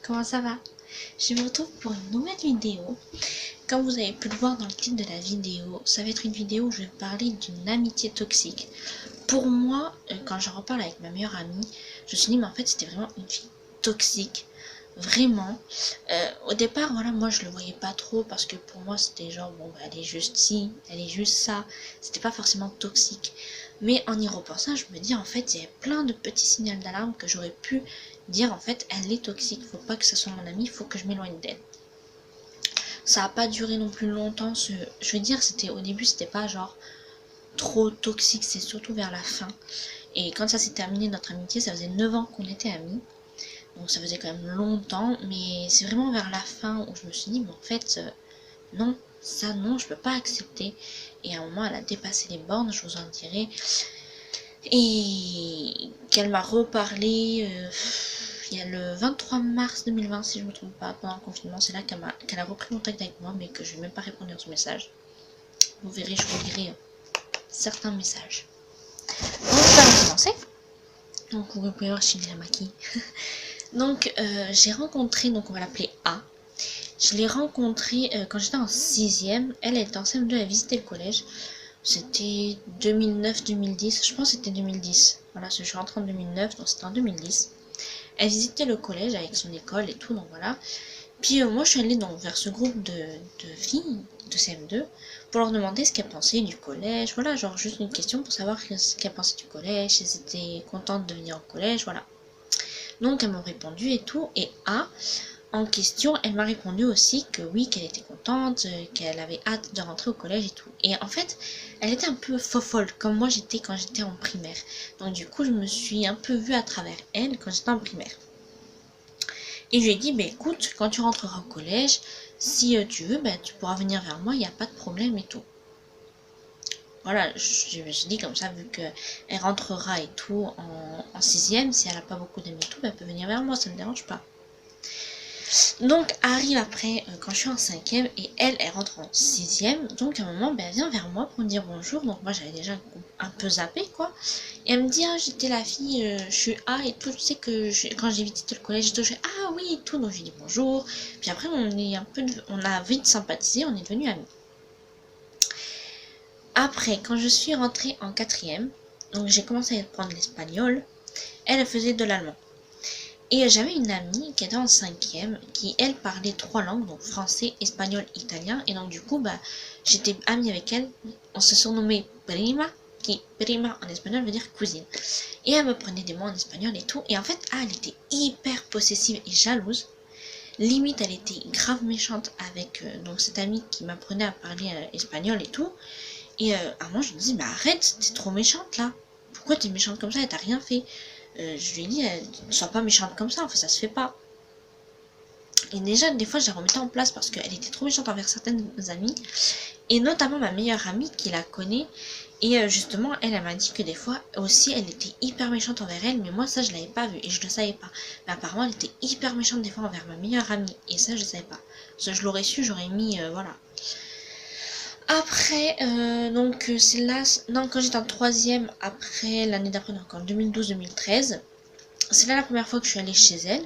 comment ça va? Je me retrouve pour une nouvelle vidéo. Comme vous avez pu le voir dans le titre de la vidéo, ça va être une vidéo où je vais parler d'une amitié toxique. Pour moi, quand j'en reparle avec ma meilleure amie, je me suis dit mais en fait c'était vraiment une fille toxique. Vraiment. Au départ, voilà, moi je le voyais pas trop parce que pour moi c'était genre bon bah, elle est juste ci, elle est juste ça. C'était pas forcément toxique. Mais en y repensant, je me dis en fait il y a plein de petits signaux d'alarme que j'aurais pu dire en fait elle est toxique. Faut pas que ça soit mon amie, faut que je m'éloigne d'elle. Ça a pas duré non plus longtemps. Je veux dire, c'était au début c'était pas genre trop toxique, c'est surtout vers la fin. Et quand ça s'est terminé notre amitié, ça faisait 9 ans qu'on était amis. Donc ça faisait quand même longtemps, mais c'est vraiment vers la fin où je me suis dit, mais en fait, non, ça non, je peux pas accepter. Et à un moment, elle a dépassé les bornes, je vous en dirai. Et qu'elle m'a reparlé, il y a le 23 mars 2020, si je me trompe pas, pendant le confinement, c'est là qu'elle a repris contact avec moi, mais que je vais même pas répondre à son message. Vous verrez, je vous lirai certains messages. Donc, ça va commencer. Donc, vous pouvez voir, je suis déjà maquillée. Donc j'ai rencontré, donc on va l'appeler A. Je l'ai rencontrée quand j'étais en 6ème. Elle était en CM2, elle a visité le collège. C'était 2009-2010, je pense que c'était 2010. Voilà, je suis rentrée en 2009, donc c'était en 2010. Elle visitait le collège avec son école et tout, donc voilà. Puis moi je suis allée donc vers ce groupe de filles de CM2 pour leur demander ce qu'elles pensaient du collège. Voilà, genre juste une question pour savoir ce qu'elles pensaient du collège, si elles étaient contentes de venir au collège, voilà. Donc elles m'ont répondu et tout, et A, en question, elle m'a répondu aussi que oui, qu'elle était contente, qu'elle avait hâte de rentrer au collège et tout. Et en fait, elle était un peu fofolle, comme moi j'étais quand j'étais en primaire. Donc du coup, je me suis un peu vue à travers elle quand j'étais en primaire. Et je lui ai dit, bah écoute, quand tu rentreras au collège, si tu veux, bah, tu pourras venir vers moi, il n'y a pas de problème et tout. Voilà, je me suis dit comme ça, vu qu'elle rentrera et tout en 6ème, si elle n'a pas beaucoup d'amis et tout, bah, elle peut venir vers moi, ça ne me dérange pas. Donc arrive après quand je suis en 5ème et elle rentre en 6ème. Donc à un moment, ben, elle vient vers moi pour me dire bonjour. Donc moi j'avais déjà un peu zappé quoi. Et elle me dit, ah, j'étais la fille, je suis A et tout. Tu sais que quand j'ai visité le collège, je fais ah oui et tout. Donc je lui dis bonjour. Puis après on a vite sympathisé, on est devenus amis. Après, quand je suis rentrée en 4ème, donc j'ai commencé à apprendre l'espagnol. Elle faisait de l'allemand. Et j'avais une amie qui était en 5ème, qui elle parlait 3 langues, donc français, espagnol, italien. Et donc du coup, bah, j'étais amie avec elle. On se surnommait Prima, qui Prima en espagnol veut dire cousine. Et elle me prenait des mots en espagnol et tout. Et en fait, elle était hyper possessive et jalouse. Limite, elle était grave méchante avec donc cette amie qui m'apprenait à parler espagnol et tout. Et à moi, je me disais, mais arrête, t'es trop méchante là. Pourquoi t'es méchante comme ça? Elle t'a rien fait. Je lui ai dit, ne sois pas méchante comme ça, enfin ça se fait pas. Et déjà, des fois, je la remettais en place parce qu'elle était trop méchante envers certaines amies, et notamment ma meilleure amie qui la connaît. Et justement, elle m'a dit que des fois aussi, elle était hyper méchante envers elle, mais moi ça je l'avais pas vu et je le savais pas. Mais apparemment, elle était hyper méchante des fois envers ma meilleure amie, et ça je savais pas. Parce que je l'aurais su, j'aurais mis, voilà. Après, donc c'est là, non, quand j'étais en 3ème, après l'année d'après, donc en 2012-2013, c'est là la première fois que je suis allée chez elle.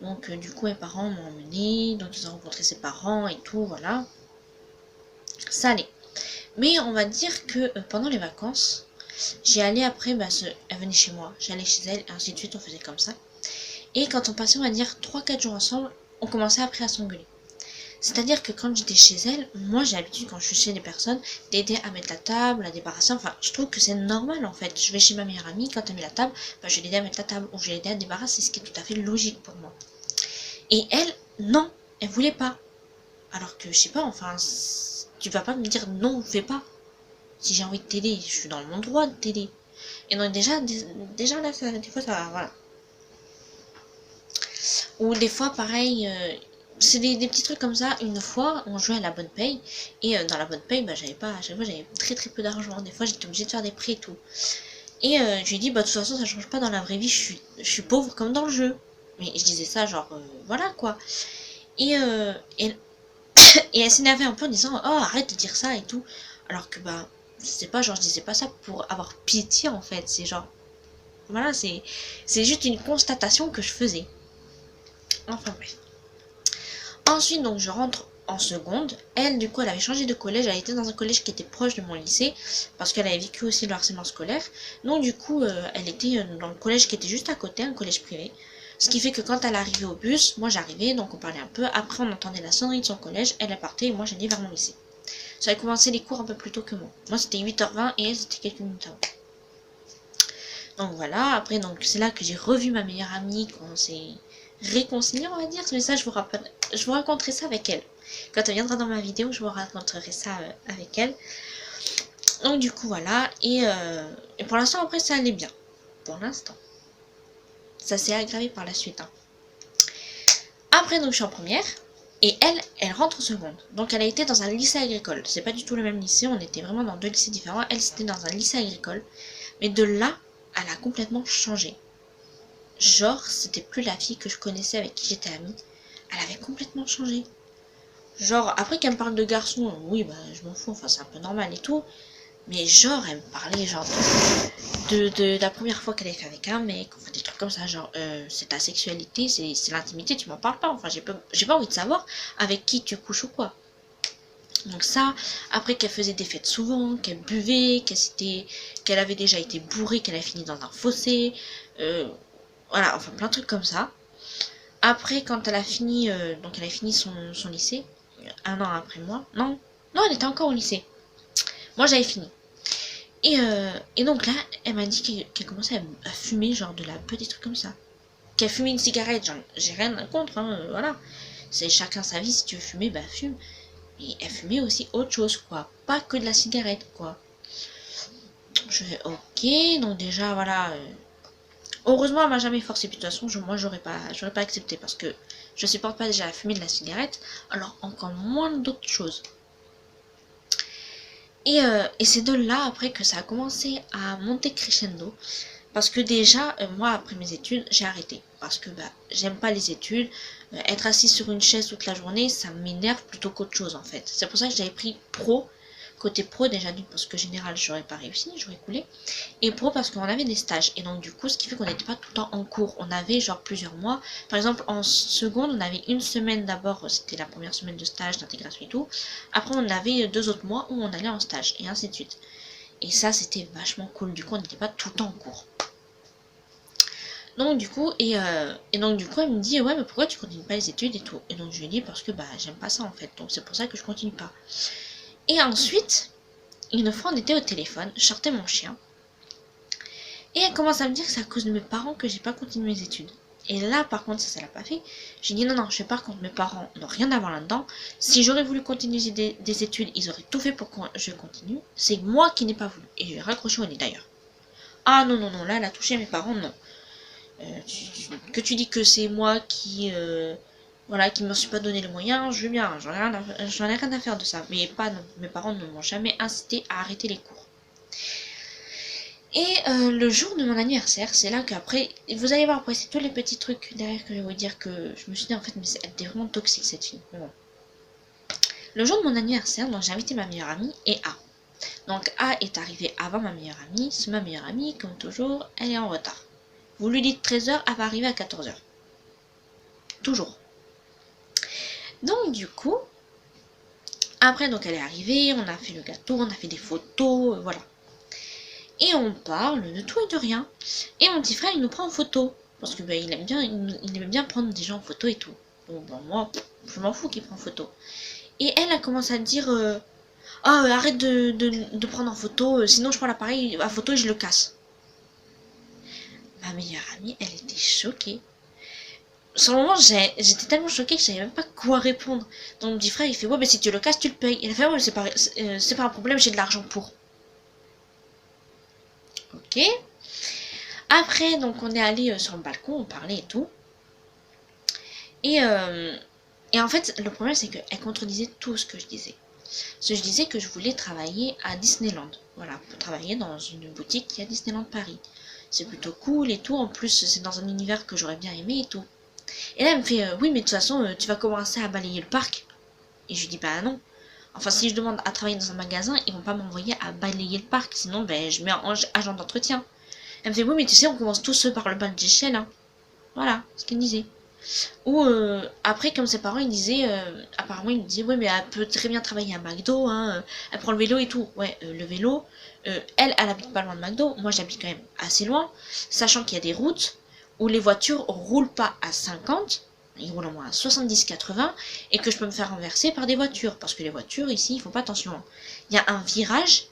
Donc du coup mes parents m'ont emmenée, donc ils ont rencontré ses parents et tout, voilà. Ça allait. Mais on va dire que pendant les vacances, j'y allais après, bah, elle venait chez moi, j'allais chez elle, et ainsi de suite, on faisait comme ça. Et quand on passait, on va dire, 3-4 jours ensemble, on commençait après à s'engueuler. C'est-à-dire que quand j'étais chez elle, moi j'ai l'habitude quand je suis chez des personnes d'aider à mettre la table, à débarrasser, enfin je trouve que c'est normal en fait. Je vais chez ma meilleure amie, quand elle met la table, bah, je vais l'aider à mettre la table ou je vais l'aider à débarrasser, ce qui est tout à fait logique pour moi. Et elle, non, elle voulait pas. Alors que je sais pas, enfin, tu vas pas me dire non, fais pas. Si j'ai envie de t'aider, je suis dans mon droit de t'aider. Et donc déjà là, des fois ça va, voilà. Ou des fois pareil, c'est des petits trucs comme ça. Une fois, on jouait à la bonne paye. Et dans la bonne paye, bah, j'avais pas, à chaque fois, j'avais très peu d'argent. Des fois, j'étais obligée de faire des prêts et tout. Et je lui ai dit, bah, de toute façon, ça change pas dans la vraie vie. Je suis pauvre comme dans le jeu. Mais je disais ça, genre, voilà quoi. Et elle s'énervait un peu en disant, oh, arrête de dire ça et tout. Alors que, bah, c'est pas, genre, je disais pas ça pour avoir pitié en fait. C'est genre, voilà, c'est juste une constatation que je faisais. Enfin bref. Ensuite, donc, je rentre en seconde. Elle, du coup, elle avait changé de collège. Elle était dans un collège qui était proche de mon lycée. Parce qu'elle avait vécu aussi le harcèlement scolaire. Donc, du coup, elle était dans le collège qui était juste à côté, un collège privé. Ce qui fait que quand elle arrivait au bus, moi j'arrivais, donc on parlait un peu. Après, on entendait la sonnerie de son collège. Elle partait et moi j'allais vers mon lycée. Ça avait commencé les cours un peu plus tôt que moi. Moi, c'était 8h20 et elle, c'était quelques minutes avant. Donc voilà, après donc c'est là que j'ai revu ma meilleure amie, qu'on s'est réconcilié on va dire, mais ça je vous raconterai ça avec elle. Quand elle viendra dans ma vidéo, je vous raconterai ça avec elle. Donc du coup voilà, et pour l'instant après ça allait bien. Pour l'instant. Ça s'est aggravé par la suite. Hein. Après donc je suis en première, et elle rentre en seconde. Donc elle a été dans un lycée agricole. C'est pas du tout le même lycée, on était vraiment dans 2 lycées différents. Elle c'était dans un lycée agricole. Mais de là, elle a complètement changé. Genre, c'était plus la fille que je connaissais avec qui j'étais amie. Elle avait complètement changé. Genre, après qu'elle me parle de garçon, oui, bah, je m'en fous, enfin, c'est un peu normal et tout. Mais genre, elle me parlait, genre, de la première fois qu'elle avait fait avec un mec, enfin, des trucs comme ça, genre, c'est ta sexualité, c'est l'intimité, tu m'en parles pas. Enfin, j'ai pas envie de savoir avec qui tu couches ou quoi. Donc ça, après qu'elle faisait des fêtes souvent, qu'elle buvait, qu'elle avait déjà été bourrée, qu'elle a fini dans un fossé, voilà, enfin plein de trucs comme ça. Après, quand elle a fini, donc elle a fini son lycée, 1 an après moi. Non, elle était encore au lycée. Moi, j'avais fini. Et donc là, elle m'a dit qu'elle commençait à fumer, genre de la petite truc comme ça. Qu'elle fumait une cigarette, genre, j'ai rien contre, hein, voilà. C'est chacun sa vie, si tu veux fumer, bah fume. Et elle fumait aussi autre chose, quoi. Pas que de la cigarette, quoi. Je fais ok, donc déjà, voilà. Heureusement, elle m'a jamais forcé. Puis de toute façon, moi, j'aurais pas accepté parce que je supporte pas déjà la fumée de la cigarette. Alors, encore moins d'autres choses. Et c'est de là, après, que ça a commencé à monter crescendo. Parce que déjà, moi, après mes études, j'ai arrêté. Parce que bah, j'aime pas les études. Être assis sur une chaise toute la journée, ça m'énerve plutôt qu'autre chose, en fait. C'est pour ça que j'avais pris pro. Côté pro, déjà, parce que général, j'aurais pas réussi, j'aurais coulé. Et pro, parce qu'on avait des stages. Et donc, du coup, ce qui fait qu'on n'était pas tout le temps en cours. On avait, genre, plusieurs mois. Par exemple, en seconde, on avait une semaine d'abord. C'était la première semaine de stage, d'intégration et tout. Après, on avait 2 autres mois où on allait en stage. Et ainsi de suite. Et ça, c'était vachement cool. Du coup, on n'était pas tout le temps en cours. Donc du coup, donc du coup elle me dit ouais mais pourquoi tu continues pas les études et tout. Et donc je lui dis parce que bah j'aime pas ça en fait, donc c'est pour ça que je continue pas. Et ensuite, une fois on était au téléphone, je sortais mon chien. Et elle commence à me dire que c'est à cause de mes parents que j'ai pas continué mes études. Et là par contre ça l'a pas fait. J'ai dit non je fais pas contre mes parents, n'ont rien à voir là-dedans. Si j'aurais voulu continuer des études, ils auraient tout fait pour que je continue. C'est moi qui n'ai pas voulu. Et je vais raccrocher au nez d'ailleurs. Ah non là elle a touché mes parents, non. Que tu dis que c'est moi qui voilà qui me suis pas donné les moyens, je veux bien, j'en ai rien à faire de ça, mais pas non, mes parents ne m'ont jamais incité à arrêter les cours. Et le jour de mon anniversaire, c'est là qu'après, vous allez voir après, c'est tous les petits trucs derrière que je vais vous dire que je me suis dit en fait, mais elle était vraiment toxique cette fille. Mais bon. Le jour de mon anniversaire, donc j'ai invité ma meilleure amie et A. Donc A est arrivée avant ma meilleure amie, c'est ma meilleure amie, comme toujours, elle est en retard. Vous lui dites 13h, elle va arriver à 14h. Toujours. Donc du coup, après donc elle est arrivée, on a fait le gâteau, on a fait des photos, voilà. Et on parle de tout et de rien. Et mon petit frère il nous prend en photo. Parce que bah, il aime bien prendre des gens en photo et tout. Bon bah moi, je m'en fous qu'il prenne en photo. Et elle a commencé à dire arrête de prendre en photo, sinon je prends l'appareil à photo et je le casse. Ma meilleure amie, elle était choquée. Sur le moment, j'étais tellement choquée que je savais même pas quoi répondre. Donc mon petit frère, il fait ouais, mais si tu le casses, tu le payes. Il a fait ouais, c'est pas un problème, j'ai de l'argent pour. Ok. Après, donc on est allé sur le balcon, on parlait et tout. Et en fait, le problème, c'est qu'elle contredisait tout ce que je disais. Parce que je disais que je voulais travailler à Disneyland. Voilà, pour travailler dans une boutique qui est à Disneyland Paris. C'est plutôt cool et tout. En plus, c'est dans un univers que j'aurais bien aimé et tout. Et là, elle me fait oui, mais de toute façon, tu vas commencer à balayer le parc. Et je lui dis bah non. Enfin, si je demande à travailler dans un magasin, ils vont pas m'envoyer à balayer le parc. Sinon, ben, je mets un agent d'entretien. Elle me fait oui, mais tu sais, on commence tous par le bas de l'échelle. Hein. Voilà, ce qu'elle disait. Ou après, comme ses parents, ils disaient, apparemment, ils me disaient, ouais, mais elle peut très bien travailler à McDo, hein, elle prend le vélo et tout. Ouais, le vélo, elle habite pas loin de McDo, moi j'habite quand même assez loin, sachant qu'il y a des routes où les voitures roulent pas à 50, ils roulent au moins à 70-80, et que je peux me faire renverser par des voitures, parce que les voitures ici, ils font pas attention. Il y a un virage,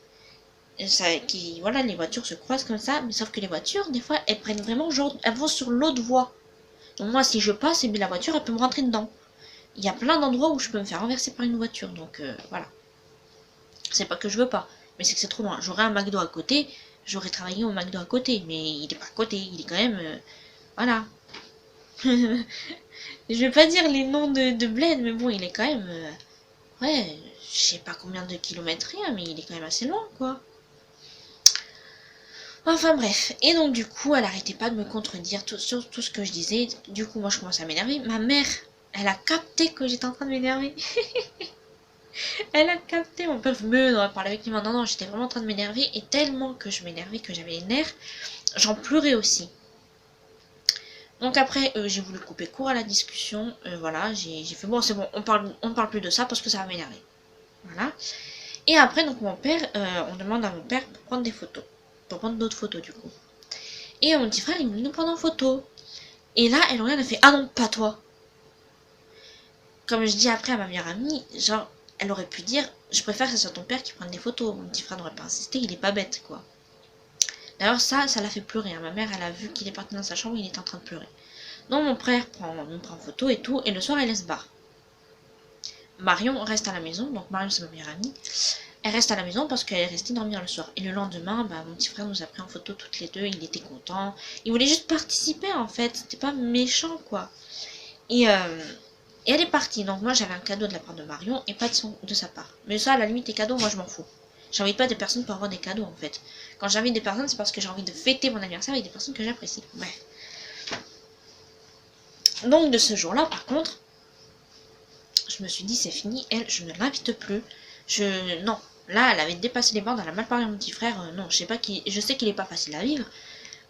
voilà, les voitures se croisent comme ça, mais sauf que les voitures, des fois, elles prennent vraiment, genre, elles vont sur l'autre voie. Donc moi, si je passe, et bien la voiture, elle peut me rentrer dedans. Il y a plein d'endroits où je peux me faire renverser par une voiture, donc voilà. C'est pas que je veux pas, mais c'est que c'est trop loin. J'aurais un McDo à côté, j'aurais travaillé au McDo à côté, mais il est pas à côté, il est quand même... voilà. Je vais pas dire les noms de bled, mais bon, il est quand même... ouais, je sais pas combien de kilomètres rien, mais il est quand même assez loin, quoi. Enfin bref, et donc du coup, elle arrêtait pas de me contredire sur tout ce que je disais. Du coup, moi, je commence à m'énerver. Ma mère, elle a capté que j'étais en train de m'énerver. Elle a capté, mon père me on va parler avec lui. Non, non, j'étais vraiment en train de m'énerver. Et tellement que je m'énervais, que j'avais les nerfs, j'en pleurais aussi. Donc après, j'ai voulu couper court à la discussion. Voilà, j'ai fait, bon, c'est bon, on parle plus de ça parce que ça va m'énerver. Voilà. Et après, donc mon père, on demande à mon père pour prendre des photos. Pour prendre d'autres photos, du coup. Et mon petit frère, il voulait nous prendre en photo. Et là, elle regarde, elle fait, ah non, pas toi. Comme je dis après à ma meilleure amie, genre, elle aurait pu dire, je préfère que ce soit ton père qui prenne des photos. Mon petit frère n'aurait pas insisté, il est pas bête, quoi. D'ailleurs, ça l'a fait pleurer. Hein. Ma mère, elle a vu qu'il est parti dans sa chambre, il était en train de pleurer. Donc mon frère nous prend en photo et tout, et le soir, elle se barre. Marion reste à la maison, donc Marion, c'est ma meilleure amie. Elle reste à la maison parce qu'elle est restée dormir le soir. Et le lendemain, bah, mon petit frère nous a pris en photo toutes les deux, il était content. Il voulait juste participer, en fait, c'était pas méchant, quoi. Et elle est partie, donc moi j'avais un cadeau de la part de Marion et pas de sa part. Mais ça, à la limite, les cadeaux, moi je m'en fous. J'invite pas des personnes pour avoir des cadeaux, en fait. Quand j'invite des personnes, c'est parce que j'ai envie de fêter mon anniversaire avec des personnes que j'apprécie. Bref. Donc de ce jour-là, par contre, je me suis dit, c'est fini, elle, je ne l'invite plus. Non. Là, elle avait dépassé les bornes, elle a mal parlé à mon petit frère. Non, je sais qu'il est pas facile à vivre.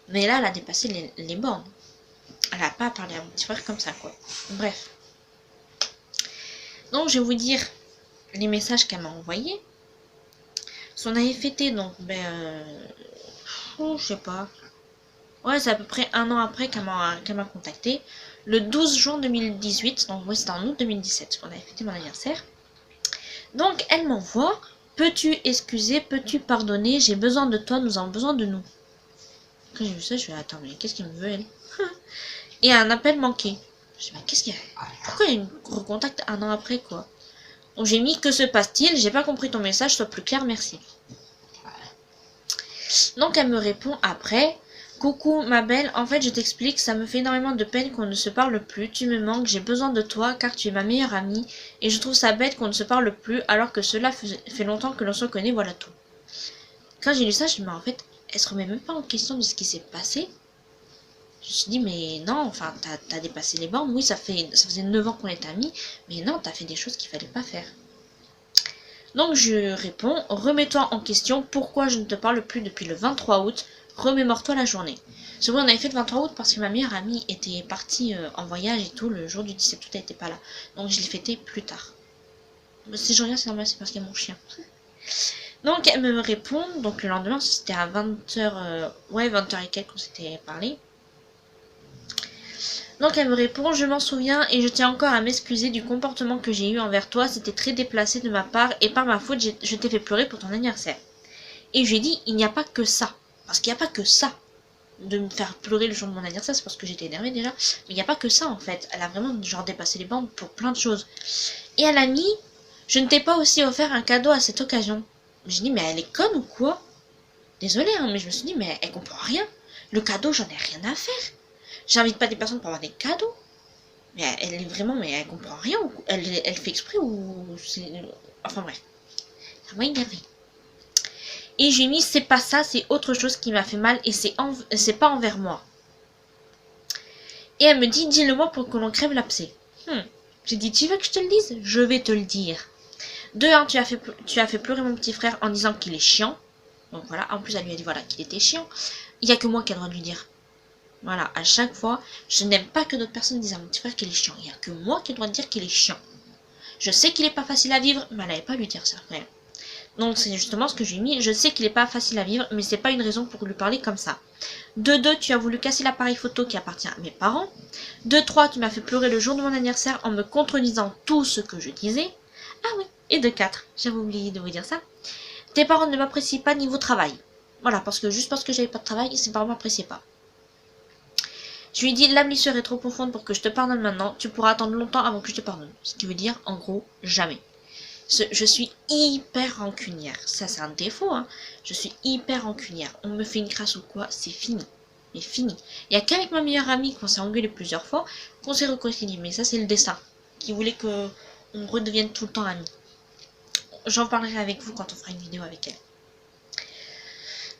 Mais là, elle a dépassé les bornes. Elle a pas parlé à mon petit frère comme ça, quoi. Bref. Donc, je vais vous dire les messages qu'elle m'a envoyés. On avait fêté, donc, je sais pas. Ouais, c'est à peu près un an après qu'elle m'a contacté. Le 12 juin 2018, donc oui, c'était en août 2017 qu'on avait fêté mon anniversaire. Donc, elle m'envoie, peux-tu excuser, peux-tu pardonner, j'ai besoin de toi, nous avons besoin de nous. Quand j'ai vu ça, je vais attends, mais qu'est-ce qu'elle me veut, elle? Et un appel manqué. Je dis, mais qu'est-ce qu'il y a? Pourquoi elle me recontacte un an après, quoi? Donc j'ai mis, que se passe-t-il? J'ai pas compris ton message, sois plus clair, merci. Donc elle me répond après, coucou ma belle, en fait je t'explique, ça me fait énormément de peine qu'on ne se parle plus, tu me manques, j'ai besoin de toi car tu es ma meilleure amie, et je trouve ça bête qu'on ne se parle plus alors que cela fait longtemps que l'on se connaît, voilà tout. Quand j'ai lu ça, je me dis, en fait, elle se remet même pas en question de ce qui s'est passé. Je me suis dit, mais non, enfin, t'as dépassé les bornes, oui, ça faisait 9 ans qu'on était amis, mais non, t'as fait des choses qu'il fallait pas faire. Donc je réponds, remets-toi en question, pourquoi je ne te parle plus depuis le 23 août, remémore-toi la journée. C'est vrai, on avait fait le 23 août parce que ma meilleure amie était partie en voyage et tout, le jour du 17 août, elle n'était pas là. Donc je l'ai fêté plus tard. Si je regarde, c'est normal, c'est parce qu'il y a mon chien. Donc elle me répond, donc le lendemain, c'était à 20h, ouais, 20h et quelques qu'on s'était parlé. Donc elle me répond, je m'en souviens et je tiens encore à m'excuser du comportement que j'ai eu envers toi, c'était très déplacé de ma part et par ma faute je t'ai fait pleurer pour ton anniversaire. Et je lui ai dit, il n'y a pas que ça, parce qu'il n'y a pas que ça de me faire pleurer le jour de mon anniversaire, c'est parce que j'étais énervée déjà, mais il n'y a pas que ça en fait, elle a vraiment genre dépassé les bornes pour plein de choses. Et elle a mis, je ne t'ai pas aussi offert un cadeau à cette occasion. J'ai dit, mais elle est conne ou quoi? Désolée, hein, mais je me suis dit, mais elle comprend rien. Le cadeau, j'en ai rien à faire. J'invite pas des personnes pour avoir des cadeaux. Mais elle est vraiment, mais elle comprend rien. Elle fait exprès ou c'est... Enfin bref. Ça m'a énervé. Et j'ai mis, c'est pas ça, c'est autre chose qui m'a fait mal et c'est pas envers moi. Et elle me dit, dis-le-moi pour que l'on crève l'abcès. J'ai dit, tu veux que je te le dise? Je vais te le dire. De 1, tu as fait pleurer mon petit frère en disant qu'il est chiant. Donc voilà, en plus elle lui a dit voilà qu'il était chiant. Il n'y a que moi qui a le droit de lui dire. Voilà, à chaque fois, je n'aime pas que d'autres personnes disent à mon petit frère qu'il est chiant. Il n'y a que moi qui dois dire qu'il est chiant. Je sais qu'il est pas facile à vivre, mais elle n'avait pas à lui dire ça. Ouais. Donc c'est justement ce que j'ai mis. Je sais qu'il est pas facile à vivre, mais c'est pas une raison pour lui parler comme ça. De 2, tu as voulu casser l'appareil photo qui appartient à mes parents. De 3, tu m'as fait pleurer le jour de mon anniversaire en me contredisant tout ce que je disais. Ah oui. Et de 4, j'avais oublié de vous dire ça. Tes parents ne m'apprécient pas niveau travail. Voilà, parce que juste parce que j'avais pas de travail, ses parents m'appréciaient pas. Je lui ai dit, la blessure est trop profonde pour que je te pardonne maintenant. Tu pourras attendre longtemps avant que je te pardonne. Ce qui veut dire, en gros, jamais. Je suis hyper rancunière. Ça, c'est un défaut, hein. Je suis hyper rancunière. On me fait une crasse ou quoi, c'est fini. Mais fini. Il n'y a qu'avec ma meilleure amie qu'on s'est engueulé plusieurs fois, qu'on s'est réconcilié. Mais ça, c'est le destin. Qui voulait qu'on redevienne tout le temps amis. J'en parlerai avec vous quand on fera une vidéo avec elle.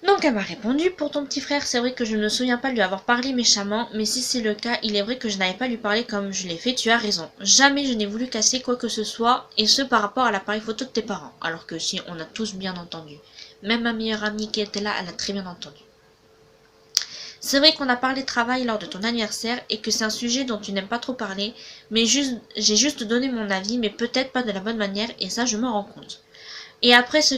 Donc elle m'a répondu, pour ton petit frère, c'est vrai que je ne me souviens pas lui avoir parlé méchamment, mais si c'est le cas, il est vrai que je n'avais pas lui parler comme je l'ai fait, tu as raison. Jamais je n'ai voulu casser quoi que ce soit, et ce par rapport à l'appareil photo de tes parents, alors que si, on a tous bien entendu. Même ma meilleure amie qui était là, elle a très bien entendu. C'est vrai qu'on a parlé travail lors de ton anniversaire et que c'est un sujet dont tu n'aimes pas trop parler, mais j'ai juste donné mon avis, mais peut-être pas de la bonne manière, et ça je me rends compte. Et après, ce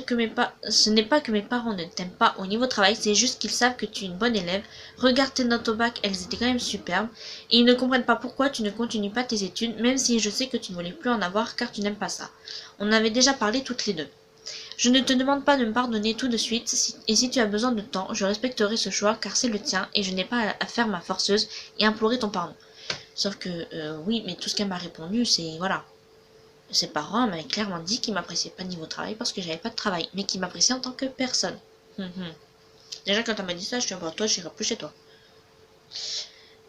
n'est pas que mes parents ne t'aiment pas au niveau travail, c'est juste qu'ils savent que tu es une bonne élève. Regarde tes notes au bac, elles étaient quand même superbes. Et ils ne comprennent pas pourquoi tu ne continues pas tes études, même si je sais que tu ne voulais plus en avoir car tu n'aimes pas ça. On avait déjà parlé toutes les deux. Je ne te demande pas de me pardonner tout de suite, et si tu as besoin de temps, je respecterai ce choix car c'est le tien et je n'ai pas à faire ma forceuse et implorer ton pardon. Sauf que, oui, mais tout ce qu'elle m'a répondu, c'est, voilà. Ses parents m'avaient clairement dit qu'ils m'appréciaient pas niveau travail parce que j'avais pas de travail, mais qu'ils m'appréciaient en tant que personne. Déjà, quand elle m'a dit ça, je suis toi, j'irai plus chez toi.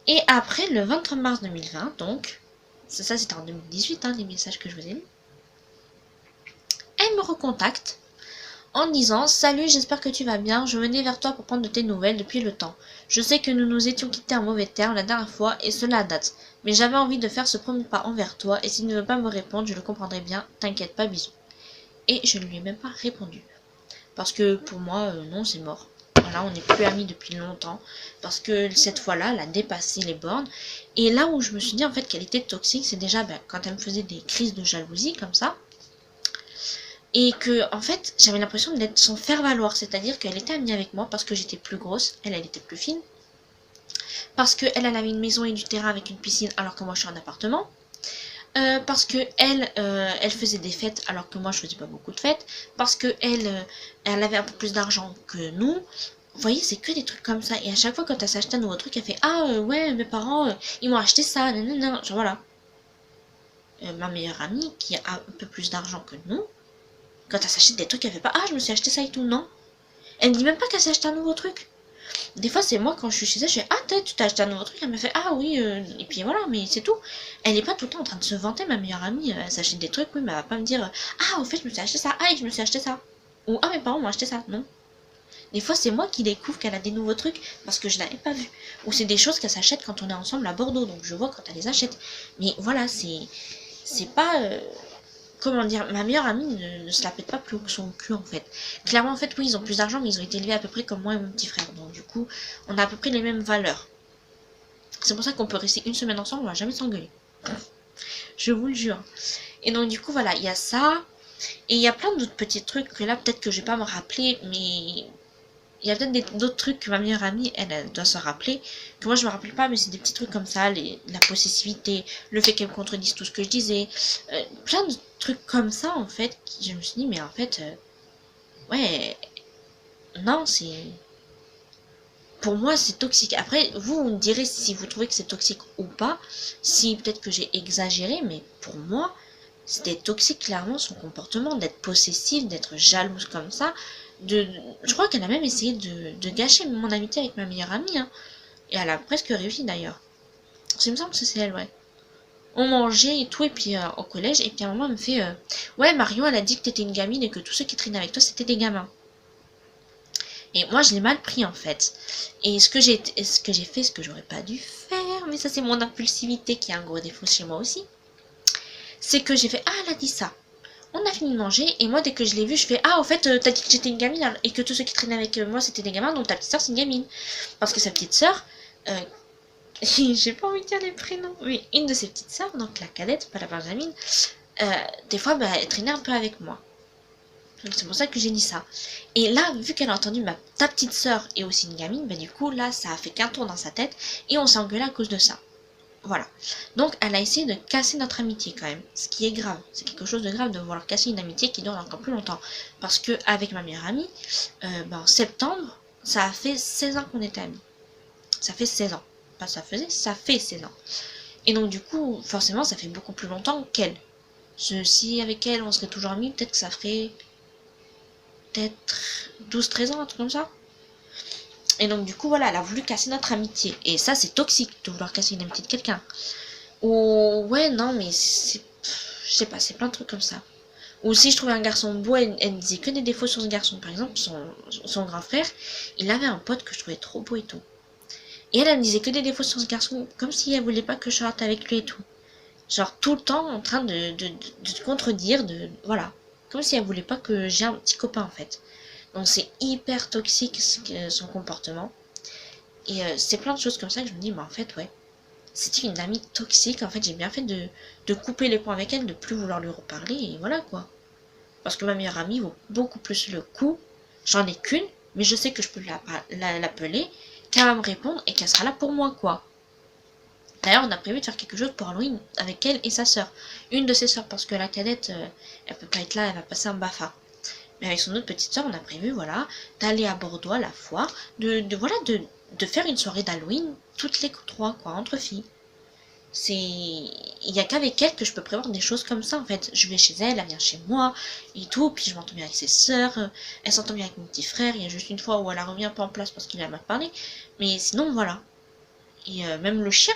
Et après, le 23 mars 2020, donc, ça c'était en 2018, hein, les messages que je vous ai mis, elle me recontacte en disant « Salut, j'espère que tu vas bien, je venais vers toi pour prendre de tes nouvelles depuis le temps. Je sais que nous nous étions quittés en mauvais termes la dernière fois et cela date, mais j'avais envie de faire ce premier pas envers toi et s'il ne veut pas me répondre, je le comprendrai bien, t'inquiète pas, bisous. » Et je ne lui ai même pas répondu. Parce que pour moi, non, c'est mort. Voilà, on n'est plus amis depuis longtemps. Parce que cette fois-là, elle a dépassé les bornes. Et là où je me suis dit en fait qu'elle était toxique, c'est déjà quand elle me faisait des crises de jalousie comme ça. Et que, en fait, j'avais l'impression d'être son faire-valoir. C'est-à-dire qu'elle était amie avec moi parce que j'étais plus grosse. Elle était plus fine. Parce qu'elle avait une maison et du terrain avec une piscine alors que moi je suis en appartement. Parce que elle faisait des fêtes alors que moi je faisais pas beaucoup de fêtes. Parce que elle avait un peu plus d'argent que nous. Vous voyez, c'est que des trucs comme ça. Et à chaque fois quand elle s'achetait un nouveau truc, elle fait « Ah ouais, mes parents, ils m'ont acheté ça. » Genre voilà. Ma meilleure amie qui a un peu plus d'argent que nous, quand elle s'achète des trucs, elle fait pas « Ah, je me suis acheté ça et tout. » Non. Elle me dit même pas qu'elle s'est acheté un nouveau truc. Des fois, c'est moi, quand je suis chez elle, je fais « Ah, tu t'as acheté un nouveau truc ?» Elle me fait « Ah oui, et puis voilà, mais c'est tout. » Elle est pas tout le temps en train de se vanter, ma meilleure amie. Elle s'achète des trucs, oui, mais elle va pas me dire « Ah, au fait, je me suis acheté ça. Ah, et je me suis acheté ça. » Ou « Ah, mes parents m'ont acheté ça. » Non. Des fois, c'est moi qui découvre qu'elle a des nouveaux trucs parce que je l'avais pas vu. Ou c'est des choses qu'elle s'achète quand on est ensemble à Bordeaux, donc je vois quand elle les achète. Mais voilà, c'est pas... comment dire, ma meilleure amie ne se la pète pas plus haut que son cul en fait. Clairement en fait oui ils ont plus d'argent mais ils ont été élevés à peu près comme moi et mon petit frère. Donc du coup on a à peu près les mêmes valeurs. C'est pour ça qu'on peut rester une semaine ensemble, on va jamais s'engueuler. Je vous le jure. Et donc du coup voilà, il y a ça. Et il y a plein d'autres petits trucs que là peut-être que je vais pas me rappeler, mais il y a peut-être d'autres trucs que ma meilleure amie, elle doit se rappeler, que moi je me rappelle pas, mais c'est des petits trucs comme ça, la possessivité, le fait qu'elle me contredise tout ce que je disais, plein de trucs comme ça en fait, je me suis dit, mais en fait, ouais, non, c'est... Pour moi, c'est toxique. Après, vous me direz si vous trouvez que c'est toxique ou pas, si peut-être que j'ai exagéré, mais pour moi, c'était toxique clairement son comportement, d'être possessive, d'être jalouse comme ça. Je crois qu'elle a même essayé de gâcher mon amitié avec ma meilleure amie. Hein. Et elle a presque réussi d'ailleurs. Il me semble que c'est elle, ouais. On mangeait et tout, et puis au collège, et puis à un moment elle me fait ouais, Marion, elle a dit que t'étais une gamine et que tous ceux qui traînaient avec toi c'était des gamins. Et moi je l'ai mal pris en fait. Et ce que j'ai fait, ce que j'aurais pas dû faire, mais ça c'est mon impulsivité qui a un gros défaut chez moi aussi, c'est que j'ai fait ah, elle a dit ça. On a fini de manger et moi dès que je l'ai vu je fais ah, au fait t'as dit que j'étais une gamine et que tous ceux qui traînaient avec moi c'était des gamins, donc ta petite soeur c'est une gamine. Parce que sa petite soeur j'ai pas envie de dire les prénoms, mais une de ses petites sœurs, donc la cadette, pas la Benjamine, des fois, bah, elle traînait un peu avec moi. Donc c'est pour ça que j'ai dit ça. Et là, vu qu'elle a entendu ta petite sœur et aussi une gamine, bah du coup, là, ça a fait qu'un tour dans sa tête et on s'est engueulé à cause de ça. Voilà. Donc elle a essayé de casser notre amitié quand même. Ce qui est grave. C'est quelque chose de grave de vouloir casser une amitié qui dure encore plus longtemps. Parce que avec ma meilleure amie, en septembre, ça a fait 16 ans qu'on était amis. Ça fait 16 ans. Pas ça faisait, ça fait 16 ans. Et donc du coup, forcément, ça fait beaucoup plus longtemps qu'elle. Si avec elle, on serait toujours amis, peut-être que ça ferait peut-être 12-13 ans, un truc comme ça. Et donc du coup, voilà, elle a voulu casser notre amitié. Et ça, c'est toxique de vouloir casser une amitié de quelqu'un. Ou ouais, non, mais c'est... Je sais pas, c'est plein de trucs comme ça. Ou si je trouvais un garçon beau, elle disait que des défauts sur ce garçon. Par exemple, son grand frère, il avait un pote que je trouvais trop beau et tout. Et elle me disait que des défauts sur ce garçon, comme si elle voulait pas que je sorte avec lui et tout. Genre tout le temps en train de contredire, voilà. Comme si elle voulait pas que j'ai un petit copain en fait. Donc c'est hyper toxique son comportement. Et c'est plein de choses comme ça que je me dis, en fait, ouais. C'était une amie toxique, en fait, j'ai bien fait de couper les ponts avec elle, de plus vouloir lui reparler, et voilà quoi. Parce que ma meilleure amie vaut beaucoup plus le coup. J'en ai qu'une, mais je sais que je peux l'appeler, qu'elle va me répondre et qu'elle sera là pour moi, quoi. D'ailleurs, on a prévu de faire quelque chose pour Halloween avec elle et sa sœur. Une de ses sœurs, parce que la cadette, elle peut pas être là, elle va passer un BAFA. Mais avec son autre petite sœur, on a prévu, voilà, d'aller à Bordeaux à la foire, de faire une soirée d'Halloween, toutes les trois, quoi, entre filles. Il y a qu'avec elle que je peux prévoir des choses comme ça, en fait. Je vais chez elle, elle vient chez moi, et tout, puis je m'entends bien avec ses sœurs, elle s'entend bien avec mon petit frère, il y a juste une fois où elle ne revient pas en place parce qu'il a mal parlé, mais sinon, voilà. Et même le chien,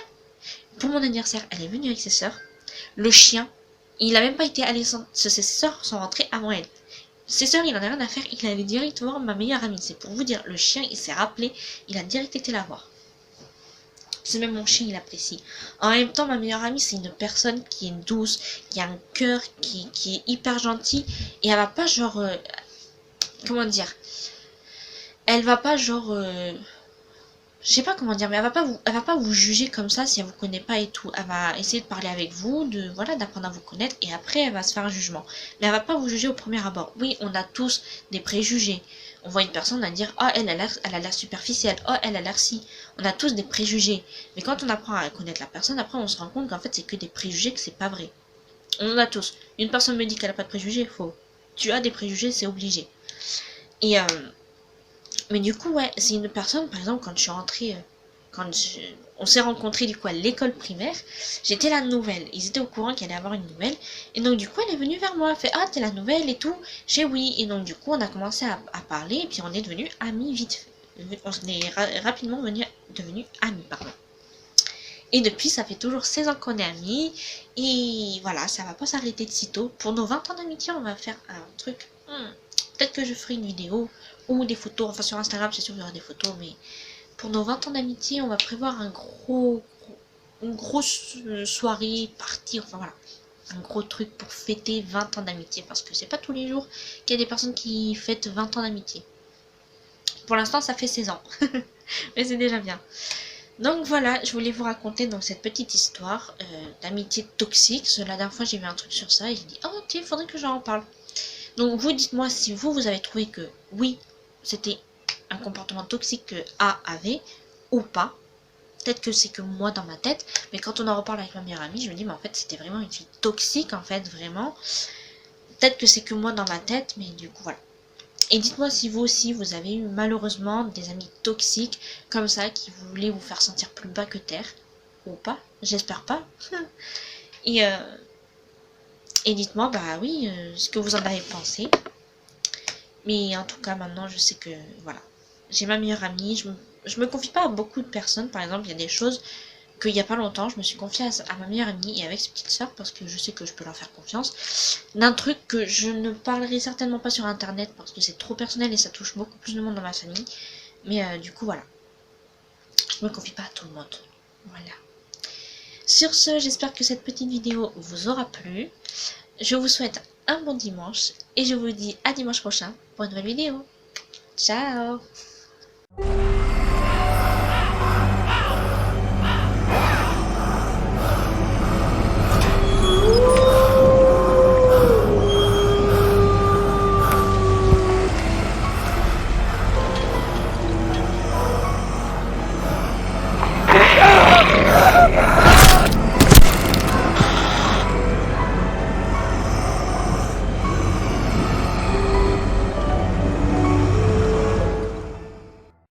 pour mon anniversaire, elle est venue avec ses sœurs. Le chien, il a même pas été allé, ses sœurs sont rentrées avant elle. Ses sœurs, il en a rien à faire, il allait direct voir ma meilleure amie. C'est pour vous dire, le chien, il s'est rappelé, il a direct été la voir. C'est même mon chien, il apprécie. En même temps, ma meilleure amie, c'est une personne qui est douce, qui a un cœur, qui est hyper gentille. Et elle va pas genre... comment dire? Elle va pas genre... je sais pas comment dire, mais elle va pas vous juger comme ça si elle vous connaît pas et tout. Elle va essayer de parler avec vous, d'apprendre à vous connaître et après elle va se faire un jugement. Mais elle va pas vous juger au premier abord. Oui, on a tous des préjugés. On voit une personne à dire, oh elle a l'air superficielle, oh elle a l'air si. On a tous des préjugés. Mais quand on apprend à connaître la personne, après on se rend compte qu'en fait c'est que des préjugés, que c'est pas vrai. On en a tous. Une personne me dit qu'elle a pas de préjugés, faux. Tu as des préjugés, c'est obligé. Et mais du coup, ouais, c'est une personne, par exemple, quand je suis rentrée, on s'est rencontrés du coup à l'école primaire, j'étais la nouvelle. Ils étaient au courant qu'il allait y avoir une nouvelle. Et donc du coup, elle est venue vers moi, elle fait ah t'es la nouvelle et tout. J'ai oui. Et donc du coup, on a commencé à parler et puis on est devenus amis vite. On est rapidement devenus amis, pardon. Et depuis, ça fait toujours 16 ans qu'on est amis. Et voilà, ça va pas s'arrêter de sitôt. Pour nos 20 ans d'amitié, on va faire un truc. Peut-être que je ferai une vidéo ou des photos. Enfin, sur Instagram, c'est sûr qu'il y aura des photos. Mais pour nos 20 ans d'amitié, on va prévoir une grosse soirée, partie. Enfin voilà, un gros truc pour fêter 20 ans d'amitié. Parce que c'est pas tous les jours qu'il y a des personnes qui fêtent 20 ans d'amitié. Pour l'instant, ça fait 16 ans. Mais c'est déjà bien. Donc voilà, je voulais vous raconter donc cette petite histoire d'amitié toxique. La dernière fois, j'ai vu un truc sur ça et j'ai dit, oh ok, il faudrait que j'en parle. Donc vous dites-moi si vous avez trouvé que oui, c'était un comportement toxique que A avait ou pas. Peut-être que c'est que moi dans ma tête, mais quand on en reparle avec ma meilleure amie, je me dis, mais en fait, c'était vraiment une fille toxique, en fait, vraiment. Peut-être que c'est que moi dans ma tête, mais du coup, voilà. Et dites-moi si vous aussi, vous avez eu malheureusement des amis toxiques comme ça, qui voulaient vous faire sentir plus bas que terre. Ou pas, j'espère pas. Et dites-moi, bah oui, ce que vous en avez pensé. Mais en tout cas, maintenant, je sais que, voilà. J'ai ma meilleure amie, je me confie pas à beaucoup de personnes. Par exemple, il y a des choses qu'il n'y a pas longtemps, je me suis confiée à ma meilleure amie et avec ses petites sœurs parce que je sais que je peux leur faire confiance. D'un truc que je ne parlerai certainement pas sur internet parce que c'est trop personnel et ça touche beaucoup plus de monde dans ma famille. Mais du coup, voilà. Je me confie pas à tout le monde. Voilà. Sur ce, j'espère que cette petite vidéo vous aura plu. Je vous souhaite un bon dimanche et je vous dis à dimanche prochain pour une nouvelle vidéo. Ciao!